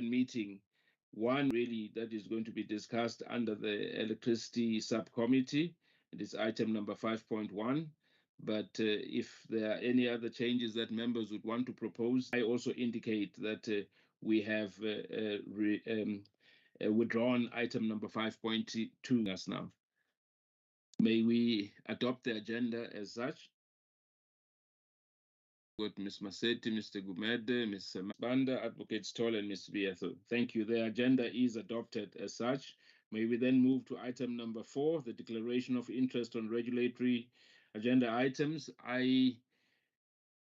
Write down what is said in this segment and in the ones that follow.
meeting. One really that is going to be discussed under the electricity subcommittee. It is item number 5.1. But if there are any other changes that members would want to propose, I also indicate that we have withdrawn item number 5.2 us now. May we adopt the agenda as such? Got Ms. Maseti, Mr. Gumede, Ms. Banda, Advocate Stoll, and Ms. Bietho. Thank you. The agenda is adopted as such. May we then move to item number 4, the declaration of interest on regulatory agenda items. I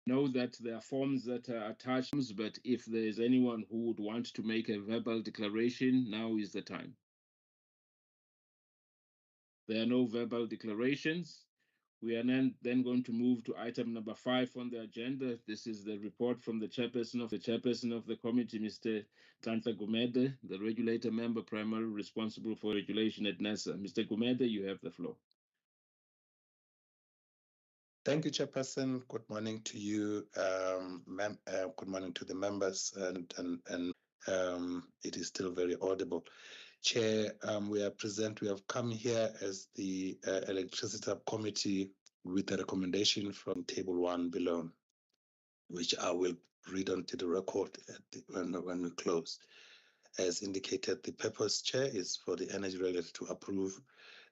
know that there are forms that are attached, but if there is anyone who would want to make a verbal declaration, now is the time. There are no verbal declarations. We are then going to move to item number 5 on the agenda. This is the report from the chairperson of the committee, Mr. Tantla Gumede, the regulator member primarily responsible for regulation at NESA. Mr. Gumede, you have the floor. Thank you, Chairperson. Good morning to you. Good morning to the members, and it is still very audible. Chair, we have come here as the Electricity Subcommittee with a recommendation from Table 1 below, which I will read onto the record when we close. As indicated, the purpose, Chair, is for the Energy Regulator to approve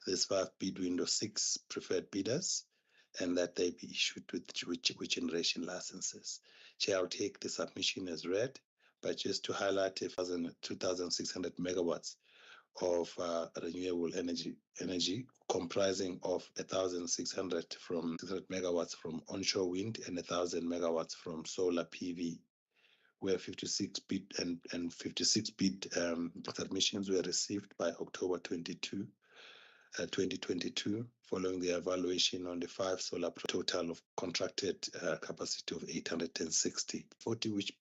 this 5 bid window 6 preferred bidders, and that they be issued with generation licenses. Chair, I'll take the submission as read, but just to highlight 2,600 megawatts of renewable energy comprising of 1,600 megawatts from onshore wind and 1,000 megawatts from solar PV, where 56 bid and 56 bid submissions were received by October 2022, following the evaluation on the 5 solar total of contracted capacity of 860, which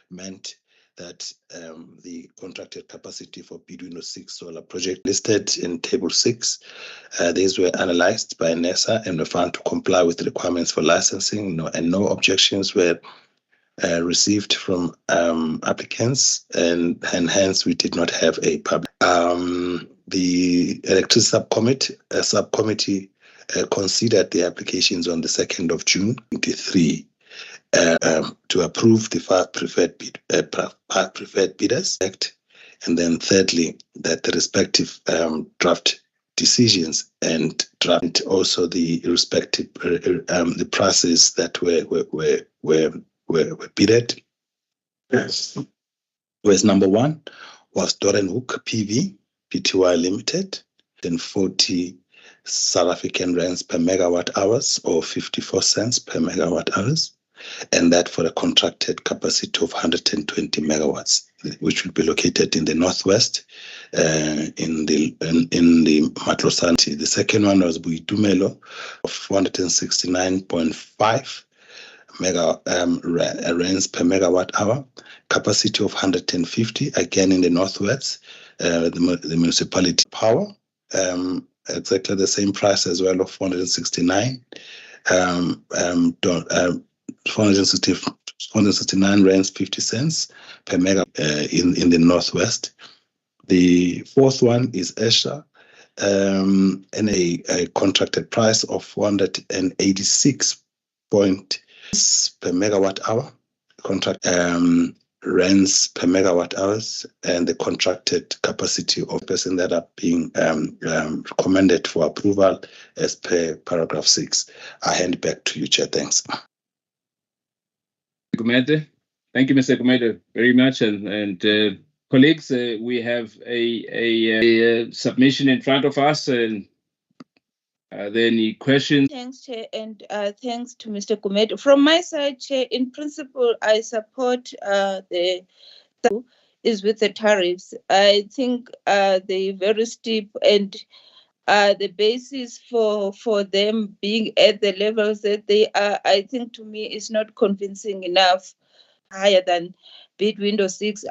meant that the contracted capacity for bid window 6 solar project listed in Table 6, these were analyzed by NESA and were found to comply with the requirements for licensing, and no objections were received from applicants, and hence we did not have a public. The electricity subcommittee considered the applications on the 2nd of June 2023 to approve the 5 preferred bidders, and then thirdly that the respective draft decisions and draft also the respective the prices that were bidded. Yes. Whereas number 1 was Dorenhoek PV Pty Limited, then 40 South African rands per megawatt hours, or 54 cents per megawatt hours, and that for a contracted capacity of 120 megawatts, which will be located in the northwest, in the Matlosana. The second one was Buitumelo of 469.5 rands per megawatt hour, capacity of 150, again in the northwest, the municipality power, exactly the same price as well of 469 469 rands 50 cents per mega in the northwest. The fourth one is Esha, and a contracted price of 486 per megawatt hour, contract rands per megawatt hours, and the contracted capacity of person that are being recommended for approval as per paragraph 6. I hand back to you, Chair. Thanks. Thank you, Mr. Gumede, very much. And colleagues, we have a submission in front of us. And are there any questions? Thanks, Chair, and thanks to Mr. Gumede. From my side, Chair, in principle, I support the is with the tariffs. I think they're very steep, and the basis for them being at the levels that they are, I think to me is not convincing enough, higher than bid window 6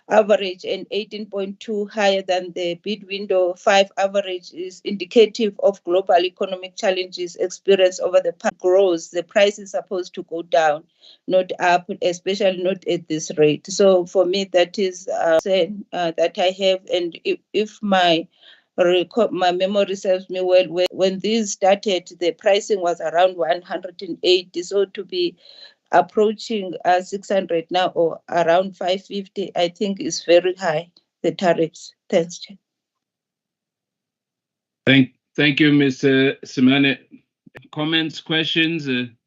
average and 18.2 higher than the bid window 5 average is indicative of global economic challenges experienced over the past. Grows, the price is supposed to go down, not up, especially not at this rate. So for me, that is that I have. And if my memory serves me well, when these started, the pricing was around 180. So to be approaching 600 now or around 550, I think is very high, the tariffs. Thanks, Chair. Thank you, Ms. Simane. Comments, questions? None.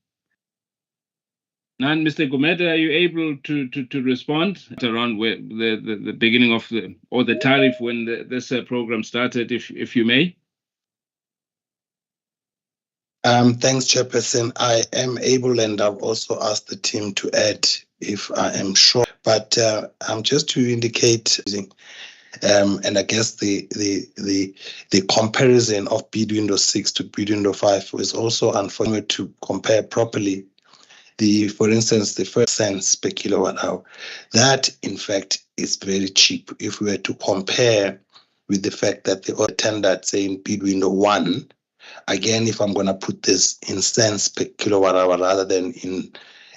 Mr. Gumede, are you able to respond around where the beginning of the tariff when this program started, if you may? Thanks, Chairperson. I am able, and I've also asked the team to add if I am sure. But just to indicate, and I guess the comparison of bid window 6 to bid window 5 was also unfortunate to compare properly. For instance, the first cents per kilowatt hour, that in fact is very cheap. If we were to compare with the fact that the tender saying bid window 1, again, if I'm going to put this in cents per kilowatt hour rather than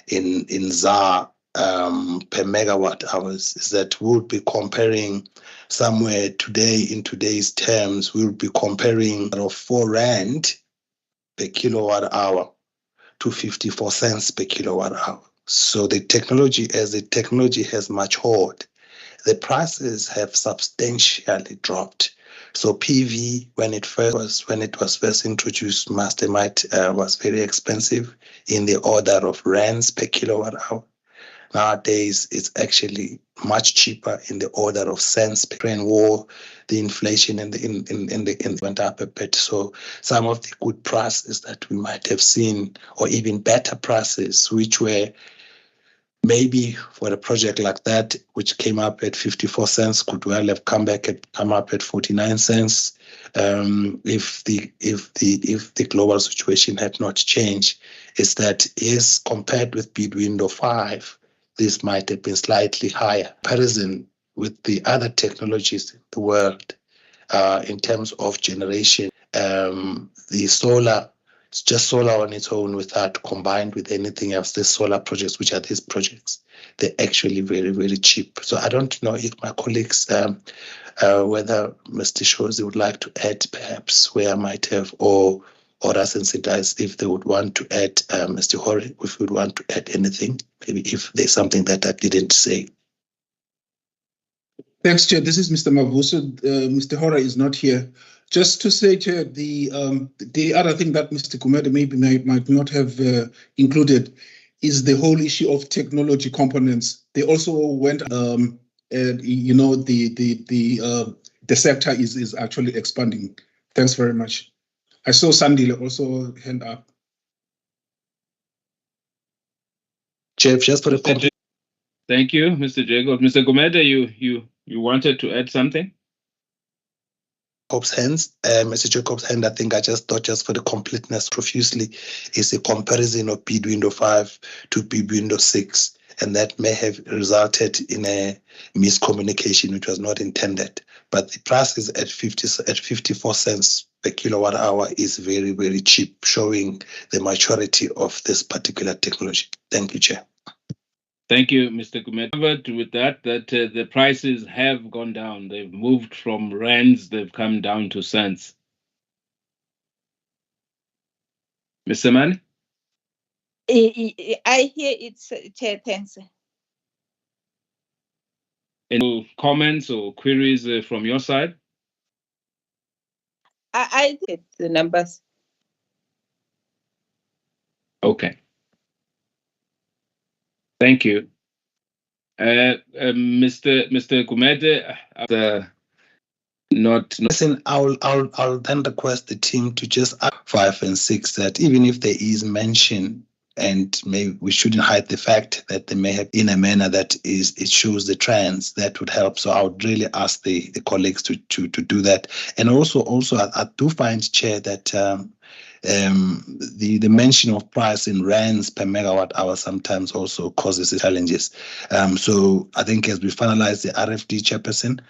in ZAR per megawatt hours, is that we'll be comparing somewhere today in today's terms, we'll be comparing 4 Rand per kilowatt hour to 54 cents per kilowatt hour. So the technology, as the technology has matured, the prices have substantially dropped. So PV, when it was first introduced, Mastermind was very expensive, in the order of rands per kilowatt hour. Nowadays, it's actually much cheaper, in the order of cents per Ukraine war. The inflation and the went up a bit. So some of the good prices that we might have seen, or even better prices, which were maybe for a project like that, which came up at 54 cents, could well have come up at 49 cents if the global situation had not changed. Is that compared with bid window 5, this might have been slightly higher. Comparison with the other technologies in the world in terms of generation, the solar. It's just solar on its own without combined with anything else. The solar projects, which are these projects, they're actually very, very cheap. So I don't know if my colleagues, whether Mr. Shozi would like to add perhaps where I might have, or us sensitize if they would want to add, Mr. Hori, if you would want to add anything, maybe if there's something that I didn't say. Thanks, Chair. This is Mr. Mavuso. Mr. Hora is not here. Just to say, Chair, the other thing that Mr. Gumede maybe might not have included is the whole issue of technology components. They also went, you know, the sector is actually expanding. Thanks very much. I saw Sandile also hand up. Chair, just for the Thank you, Mr. Jacob. Mr. Gumede, you wanted to add something? Mr. Jacob's hand, I think I just thought, just for the completeness profusely, is a comparison of bid window 5 to bid window 6, and that may have resulted in a miscommunication which was not intended. But the price is at 54 cents per kilowatt hour is very, very cheap, showing the maturity of this particular technology. Thank you, Chair. Thank you, Mr. Gumede. With that the prices have gone down. They've moved from rands, they've come down to cents. Mr. Mann? I hear it's Chair. Thanks. Any comments or queries from your side? I get the numbers. Okay. Thank you. Mr. Gumede, Listen, I'll then request the team to just add 5 and 6 that even if there is mention, and maybe we shouldn't hide the fact that they may have in a manner that it shows the trends, that would help. So I would really ask the colleagues to do that. And also I do find, Chair, that the mention of price in rands per megawatt hour sometimes also causes challenges. So I think as we finalize the RFD, Chairperson,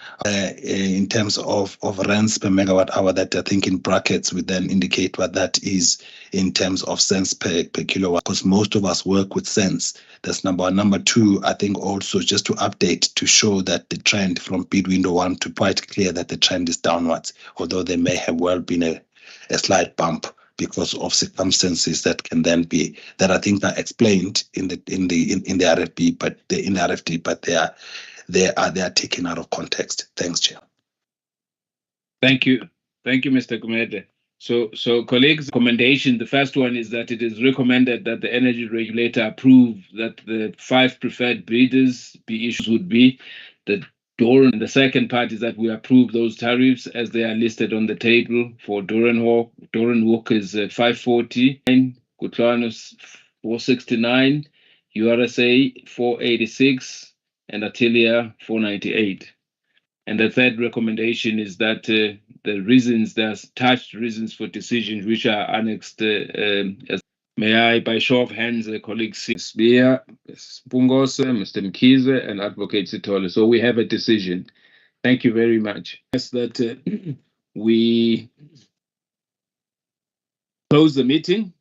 in terms of rands per megawatt hour, that I think in brackets we then indicate what that is in terms of cents per kilowatt, because most of us work with cents. That's number one. Number two, I think also just to update to show that the trend from bid window 1 to quite clear that the trend is downwards, although there may have well been a slight bump because of circumstances that can then be, that I think are explained in the RFP, but in the RFD, but they are taken out of context. Thanks, Chair. Thank you, Mr. Gumede. So colleagues, recommendation. The first one is that it is recommended that the energy regulator approve that the 5 preferred bidders be issues would be the Doran. The second part is that we approve those tariffs as they are listed on the table. For Doran Walk is 540, Kutlanus 469, URSA 486, and Atelier 498. And the third recommendation is that the reasons, there's attached reasons for decisions which are annexed. May I, by show of hands, colleagues Spear, Pungose, Mr. Mkize, and Advocate Sitole. So we have a decision. Thank you very much. Yes, that we close the meeting.